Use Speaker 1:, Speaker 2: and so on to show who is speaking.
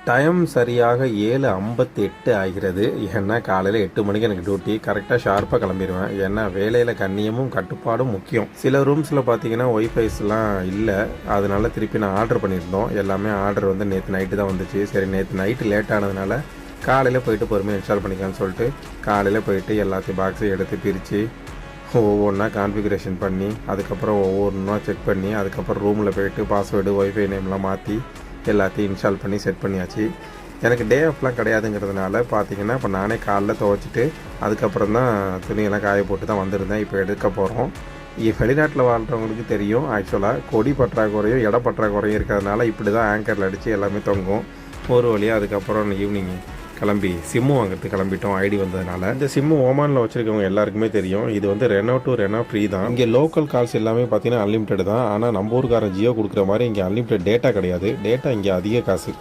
Speaker 1: Time சரியாக 7:58 ஆகிறது. ஏன்னா காலையில் 8 மணிக்கு எனக்கு டியூட்டி. கரெக்டாக ஷார்ப்பாக கிளம்பிடுவேன். ஏன்னா வேலையில் கண்ணியமும் கட்டுப்பாடும் முக்கியம். சில ரூம்ஸில் பார்த்தீங்கன்னா ஒய்ஃபைஸ்லாம் இல்லை. அதனால திருப்பி நான் ஆர்டர் பண்ணியிருந்தோம். எல்லாமே ஆர்டர் வந்து நேற்று நைட்டு தான் வந்துச்சு. சரி நேற்று நைட்டு லேட் ஆனதுனால காலையில் போயிட்டு பொறுமையாக இன்ஸ்டால் பண்ணிக்கலான்னு சொல்லிட்டு காலையில் போயிட்டு எல்லாத்தையும் பாக்ஸையும் எடுத்து பிரித்து ஒவ்வொன்றா கான்ஃபிகரேஷன் பண்ணி அதுக்கப்புறம் ஒவ்வொன்றா செக் பண்ணி அதுக்கப்புறம் ரூமில் போயிட்டு பாஸ்வேர்டு ஒய்ஃபை நேம்லாம் மாற்றி எல்லாத்தையும் இன்ஸ்டால் பண்ணி செட் பண்ணியாச்சு. எனக்கு டே ஆஃப்லாம் கிடையாதுங்கிறதுனால பார்த்தீங்கன்னா இப்போ நானே காலைல துவைச்சிட்டு அதுக்கப்புறம் தான் துணியெல்லாம் காய போட்டு தான் வந்திருந்தேன். இப்போ எடுக்க போகிறோம். வெளிநாட்டில் வாழ்கிறவங்களுக்கு தெரியும், ஆக்சுவலாக கொடி பற்றாக்குறையும் இட பற்றாக்குறையும் இருக்கிறதுனால இப்படி தான் ஆங்கரில் அடித்து எல்லாமே தொங்கும். ஒரு வழியாக அதுக்கப்புறம் ஈவினிங் கிளம்பி சிம்மு வாங்கிறதுக்கு கிளம்பிட்டோம். ஐடி வந்ததுனால. இந்த சிம்மு ஓமானில் வச்சுருக்கவங்க எல்லாருக்குமே தெரியும். இது வந்து ரெனோ டு ரெனோ ஃப்ரீ தான். இங்கே லோக்கல் கால்ஸ் எல்லாமே பார்த்தீங்கன்னா அன்லிமிட்டட் தான். ஆனால் நம்ம ஊருக்காரன் ஜியோ கொடுக்குற மாதிரி இங்கே அன்லிமிட்டட் டேட்டா கிடையாது. டேட்டா இங்கே அதிக காசு.